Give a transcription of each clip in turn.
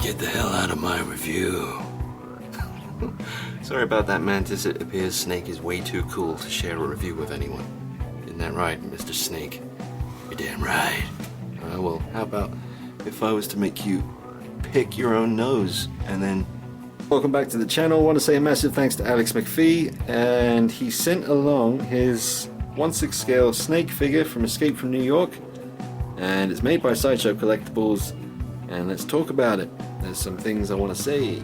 Get the hell out of my review. Sorry about that, Mantis. It appears Snake is way too cool to share a review with anyone. Isn't that right, Mr. Snake? You're damn right. Well, how about if I was to make you pick your own nose and then... Welcome back to the channel. I want to say a massive thanks to Alex McPhee, and he sent along his 1/6 scale Snake figure from Escape from New York, and it's made by Sideshow Collectibles, and let's talk about it. There's some things I want to say,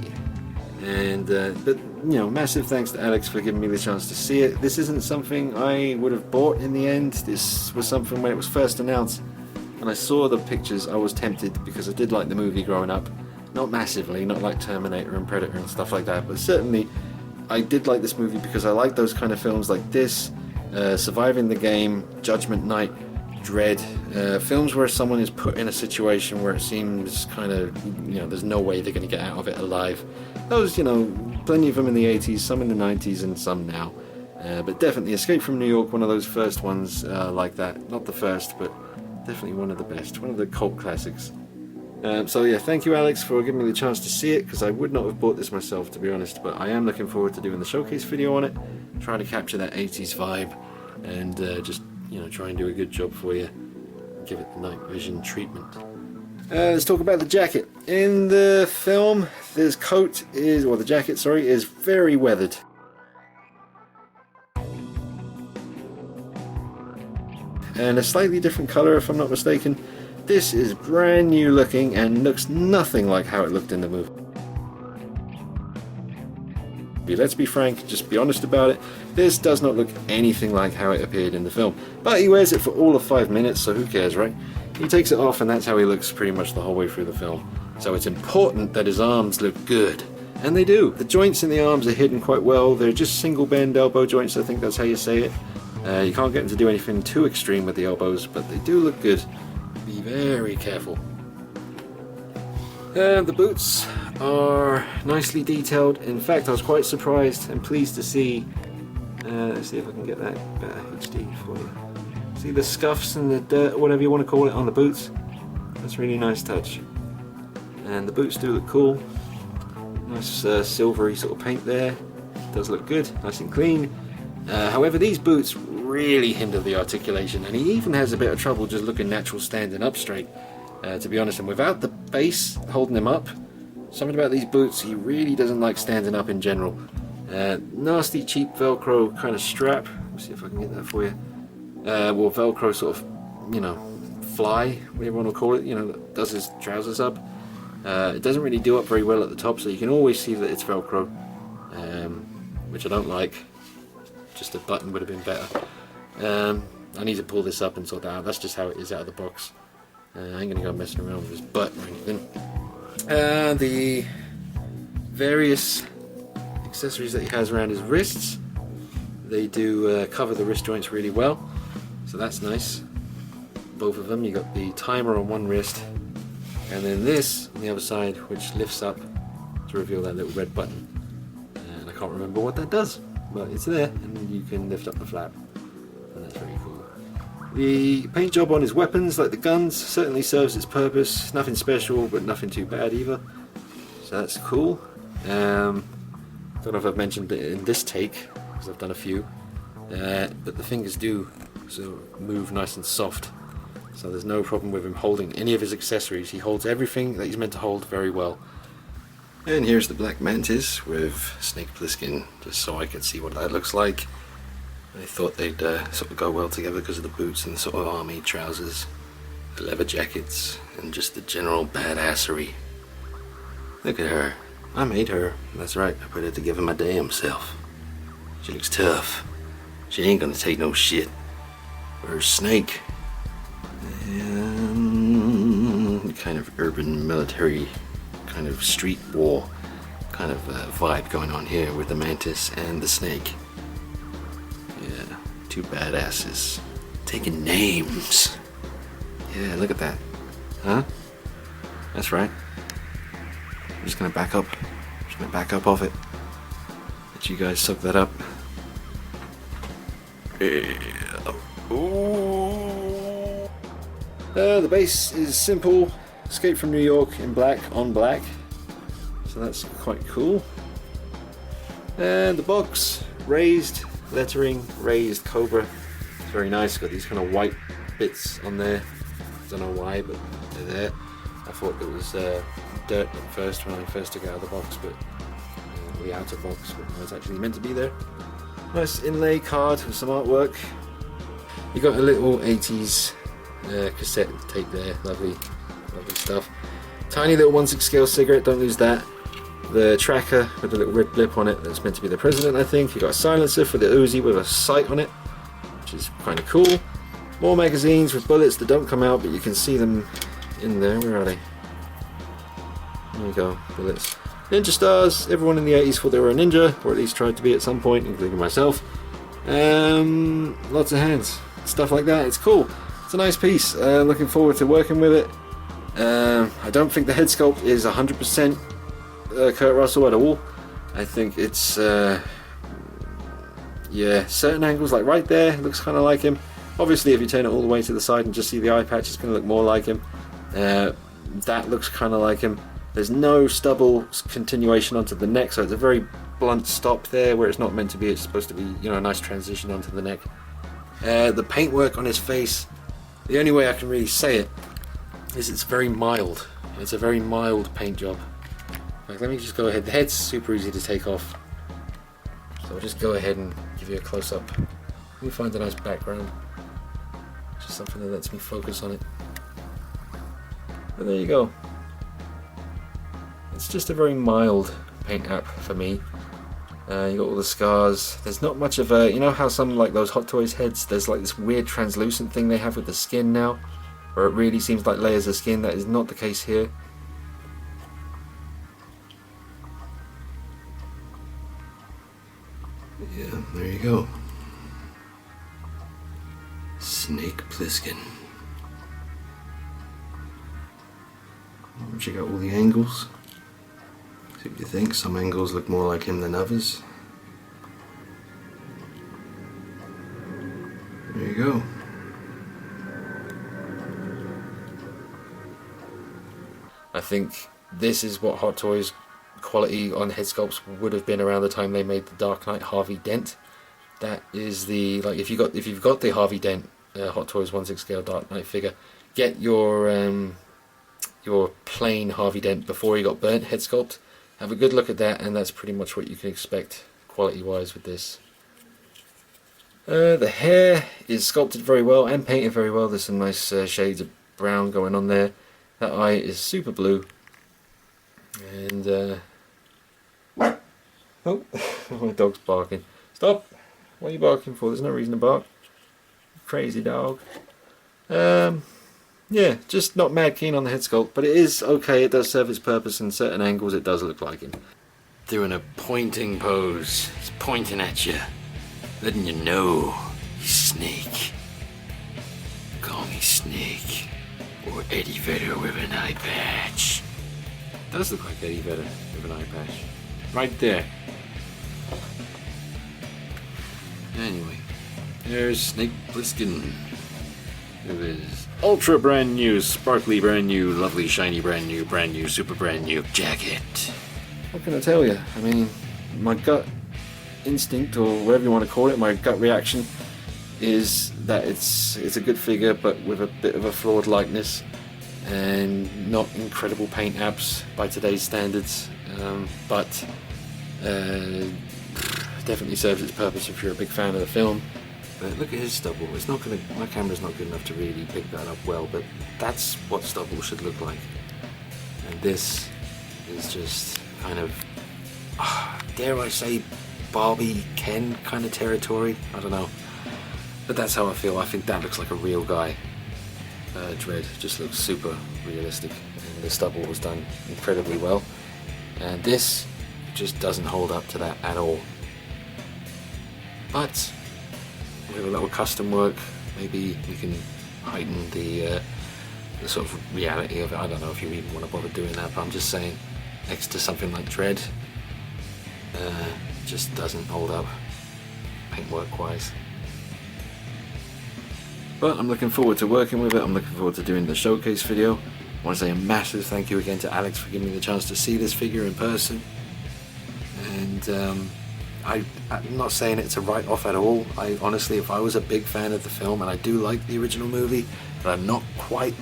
and but you know, massive thanks to Alex for giving me the chance to see it. This isn't something I would have bought in the end. This was something when it was first announced and I saw the pictures, I was tempted because I did like the movie growing up. Not massively, not like Terminator and Predator and stuff like that, but certainly I did like this movie because I like those kind of films like this, Surviving the Game, Judgment Night, Dread, films where someone is put in a situation where it seems kind of, you know, there's no way they're going to get out of it alive. Those, you know, plenty of them in the 80s, some in the 90s and some now. But definitely Escape from New York, one of those first ones like that. Not the first, but definitely one of the best, one of the cult classics. So yeah, thank you Alex for giving me the chance to see it, because I would not have bought this myself, to be honest, but I am looking forward to doing the showcase video on it, trying to capture that 80s vibe, and just, you know, try and do a good job for you, give it the night vision treatment. Let's talk about the jacket. In the film, this coat is, or the jacket, sorry, is very weathered. And a slightly different colour if I'm not mistaken. This is brand new looking and looks nothing like how it looked in the movie. Let's be frank, just be honest about it, this does not look anything like how it appeared in the film. But he wears it for all of 5 minutes, so who cares, right? He takes it off and that's how he looks pretty much the whole way through the film. So it's important that his arms look good. And they do. The joints in the arms are hidden quite well. They're just single bend elbow joints, I think that's how you say it. You can't get them to do anything too extreme with the elbows, but they do look good. Be very careful. The boots are nicely detailed. In fact, I was quite surprised and pleased to see, let's see if I can get that better HD for you. See the scuffs and the dirt, whatever you want to call it, on the boots? That's a really nice touch. And the boots do look cool. Nice silvery sort of paint there. Does look good, nice and clean. However, these boots really hinder the articulation, and he even has a bit of trouble just looking natural standing up straight, to be honest. And without the base holding him up, something about these boots, he really doesn't like standing up in general. Nasty cheap Velcro kind of strap. Let's see if I can get that for you. Well, Velcro sort of, you know, fly, whatever you want to call it, you know, that does his trousers up. It doesn't really do up very well at the top, so you can always see that it's Velcro, which I don't like. Just a button would have been better. I need to pull this up and sort that out. That's just how it is out of the box. I ain't gonna go messing around with his butt or anything. The various accessories that he has around his wrists, they do cover the wrist joints really well, so that's nice. Both of them. You got the timer on one wrist, and then this on the other side, which lifts up to reveal that little red button. And I can't remember what that does, but it's there, and you can lift up the flap, and that's very cool. The paint job on his weapons, like the guns, certainly serves its purpose. Nothing special, but nothing too bad either, so that's cool. Don't know if I've mentioned it in this take, because I've done a few, but the fingers do sort of move nice and soft, so there's no problem with him holding any of his accessories. He holds everything that he's meant to hold very well. And here's the Black Mantis with Snake Plissken, just so I can see what that looks like. I thought they'd sort of go well together because of the boots and the sort of army trousers, the leather jackets, and just the general badassery. Look at her. I made her. That's right, I put her together my damn self. She looks tough. She ain't gonna take no shit. Where's Snake? Kind of urban military, kind of street war kind of vibe going on here with the Mantis and the Snake. Yeah, two badasses taking names. Yeah, look at that. Huh? That's right. I'm just gonna back up. Just gonna back up off it. Let you guys suck that up. Yeah. Ooh. The base is simple. Escape from New York in black, on black. so that's quite cool. And the box, raised lettering, raised cobra. It's very nice, got these kind of white bits on there. I don't know why, but they're there. I thought it was dirt at first when I first took it out of the box, but the outer box, but it was actually meant to be there. Nice inlay card with some artwork. You got a little 80s cassette tape there, lovely stuff. Tiny little 1/6 scale cigarette, don't lose that. The tracker with a little red blip on it, that's meant to be the president, I think. You got a silencer for the Uzi with a sight on it, which is kind of cool. More magazines with bullets that don't come out, but you can see them in there. Where are they? There you go, bullets. Ninja stars. Everyone in the 80s thought they were a ninja, or at least tried to be at some point, including myself. Lots of hands, stuff like that. It's cool. It's a nice piece. Looking forward to working with it. I don't think the head sculpt is 100% Kurt Russell at all. I think it's yeah, certain angles, like right there, looks kind of like him. Obviously if you turn it all the way to the side and just see the eye patch, it's going to look more like him. That looks kind of like him. There's no stubble continuation onto the neck, so it's a very blunt stop there where it's not meant to be. It's supposed to be, you know, a nice transition onto the neck. The paintwork on his face, the only way I can really say it is it's very mild. It's a very mild paint job. Like, let me just go ahead. The head's super easy to take off, so I'll just go ahead and give you a close-up. Let me find a nice background, just something that lets me focus on it. But there you go. It's just a very mild paint app for me. You got all the scars. There's not much of a, you know how some like those Hot Toys heads, there's like this weird translucent thing they have with the skin now, where it really seems like layers of skin. That is not the case here. Yeah, there you go. Snake Plissken. Check out all the angles. See what you think. Some angles look more like him than others. There you go. I think this is what Hot Toys quality on head sculpts would have been around the time they made the Dark Knight Harvey Dent. That is the, like, if you've got the Harvey Dent Hot Toys 1/6 scale Dark Knight figure, get your plain Harvey Dent before he got burnt head sculpt. Have a good look at that, and that's pretty much what you can expect quality wise with this. The hair is sculpted very well and painted very well. There's some nice shades of brown going on there. That eye is super blue. And oh, my dog's barking. Stop! What are you barking for? There's no reason to bark. Crazy dog. Yeah, just not mad keen on the head sculpt, but it is okay. It does serve its purpose. In certain angles it does look like him. Doing a pointing pose. He's pointing at you, letting you know he's Snake. Call me Snake, or Eddie Vedder with an eye patch. It does look like Eddie Vedder with an eye patch. Right there. Anyway, there's Snake Plissken. Who is ultra brand new, sparkly brand new, lovely shiny brand new, super brand new jacket. What can I tell you? I mean, my gut instinct, or whatever you want to call it, my gut reaction is that it's a good figure, but with a bit of a flawed likeness and not incredible paint apps by today's standards, but definitely serves its purpose if you're a big fan of the film. But look at his stubble. It's not gonna. My camera's not good enough to really pick that up well, but that's what stubble should look like. And this is just kind of, dare I say, Barbie Ken kind of territory. I don't know, but that's how I feel. I think that looks like a real guy. Dredd just looks super realistic, and the stubble was done incredibly well. And this just doesn't hold up to that at all. But with a little custom work, maybe we can heighten the sort of reality of it. I don't know if you even want to bother doing that, but I'm just saying, next to something like Dredd, just doesn't hold up paintwork wise. But I'm looking forward to working with it. I'm looking forward to doing the showcase video. I want to say a massive thank you again to Alex for giving me the chance to see this figure in person. And I'm not saying it's a write-off at all. I honestly, if I was a big fan of the film, and I do like the original movie, but I'm not quite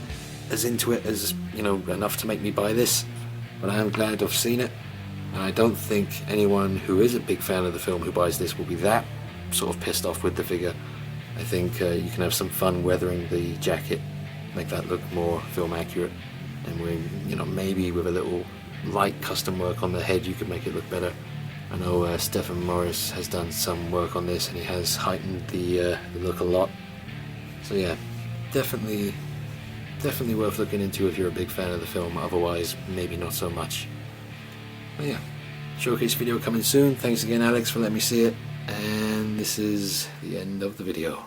as into it as, you know, enough to make me buy this, but I am glad I've seen it, and I don't think anyone who is a big fan of the film who buys this will be that sort of pissed off with the figure. I think you can have some fun weathering the jacket, make that look more film accurate, and we, you know, maybe with a little light custom work on the head you could make it look better. I know Stephen Morris has done some work on this and he has heightened the look a lot. So yeah, definitely worth looking into if you're a big fan of the film, otherwise maybe not so much. But yeah, showcase video coming soon. Thanks again Alex for letting me see it, and this is the end of the video.